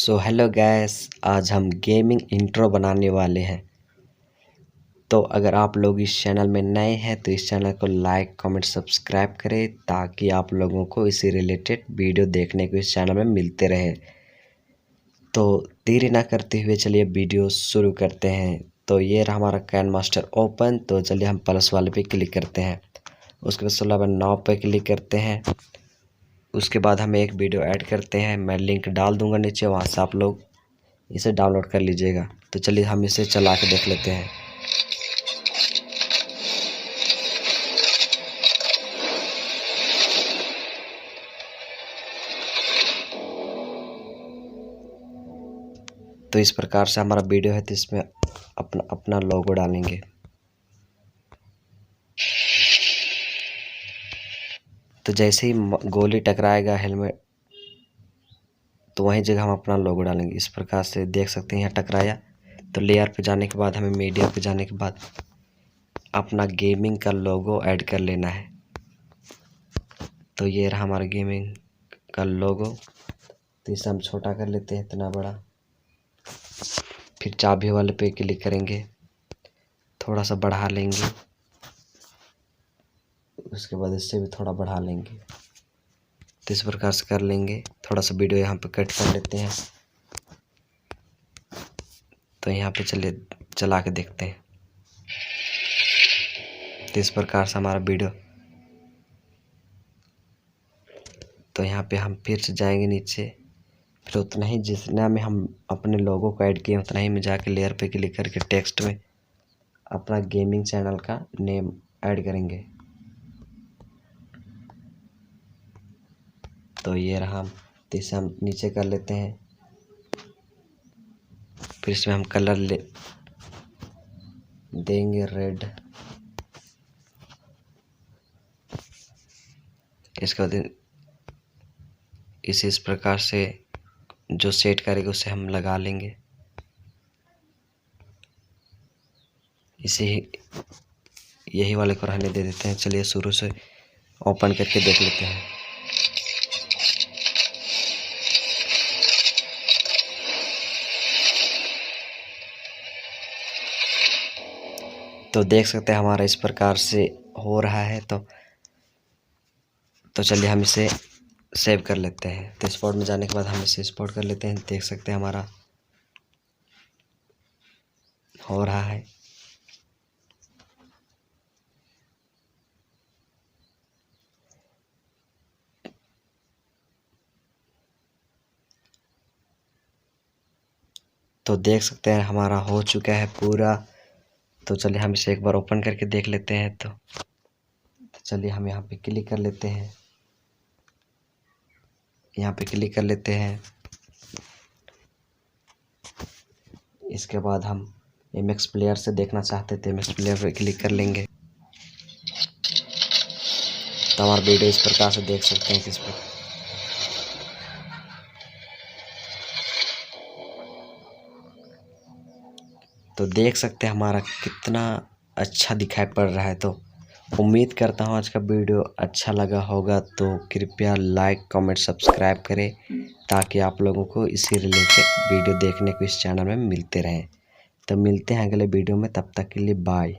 So hello guys, आज हम gaming intro बनाने वाले हैं। तो अगर आप लोग इस चैनल में नए हैं तो इस चैनल को लाइक कमेंट सब्सक्राइब करें ताकि आप लोगों को इसी रिलेटेड वीडियो देखने को इस चैनल में मिलते रहे। तो देरी ना करते हुए चलिए वीडियो शुरू करते हैं। तो ये रहा हमारा कैन मास्टर ओपन। तो चलिए हम प्लस वाले पे क्लिक करते हैं, उसके बाद 16/9 पे क्लिक करते हैं। उसके बाद हम एक वीडियो ऐड करते हैं, मैं लिंक डाल दूंगा नीचे, वहाँ से आप लोग इसे डाउनलोड कर लीजिएगा। तो चलिए हम इसे चला के देख लेते हैं। तो इस प्रकार से हमारा वीडियो है, तो इसमें अपना अपना लोगो डालेंगे। तो जैसे ही गोली टकराएगा हेलमेट, तो वहीं जगह हम अपना लोगो डालेंगे। इस प्रकार से देख सकते हैं यहाँ टकराया। तो लेयर पे जाने के बाद हमें मीडिया पे जाने के बाद अपना गेमिंग का लोगो ऐड कर लेना है। तो ये रहा हमारा गेमिंग का लोगो। तो इसे हम छोटा कर लेते हैं, इतना बड़ा। फिर चाबी वाले पे क्लिक करेंगे, थोड़ा सा बढ़ा लेंगे, उसके बाद इससे भी थोड़ा बढ़ा लेंगे। तो इस प्रकार से कर लेंगे। थोड़ा सा वीडियो यहाँ पे कट कर लेते हैं। तो यहाँ पे चलिए चला के देखते हैं। तो इस प्रकार से हमारा वीडियो। तो यहाँ पे हम फिर से जाएंगे नीचे, फिर उतना ही जितना में हम अपने लोगों को ऐड किए उतना ही में जाके लेयर पे क्लिक करके टेक्स्ट में अपना गेमिंग चैनल का नेम ऐड करेंगे। तो ये रहा। तो इसे हम नीचे कर लेते हैं। फिर इसमें हम कलर ले देंगे रेड। इसके बाद इस प्रकार से जो सेट करेगा उसे हम लगा लेंगे। इसे यही वाले को रहने दे देते हैं। चलिए शुरू से ओपन करके देख लेते हैं। तो देख सकते हैं हमारा इस प्रकार से हो रहा है। तो चलिए हम इसे सेव कर लेते हैं। तो स्पॉट में जाने के बाद हम इसे स्पॉट कर लेते हैं। देख सकते हैं हमारा हो रहा है। तो देख सकते हैं हमारा हो चुका है पूरा। तो चलिए हम इसे एक बार ओपन करके देख लेते हैं। तो चलिए हम यहाँ पे क्लिक कर लेते हैं, यहाँ पे क्लिक कर लेते हैं। इसके बाद हम MX प्लेयर से देखना चाहते थे, MX प्लेयर पे क्लिक कर लेंगे। तो हमारा वीडियो इस प्रकार से देख सकते हैं किस पर। तो देख सकते हैं हमारा कितना अच्छा दिखाई पड़ रहा है। तो उम्मीद करता हूँ आज का वीडियो अच्छा लगा होगा। तो कृपया लाइक कमेंट सब्सक्राइब करें ताकि आप लोगों को इसी रिलेटेड वीडियो देखने को इस चैनल में मिलते रहें। तो मिलते हैं अगले वीडियो में, तब तक के लिए बाय।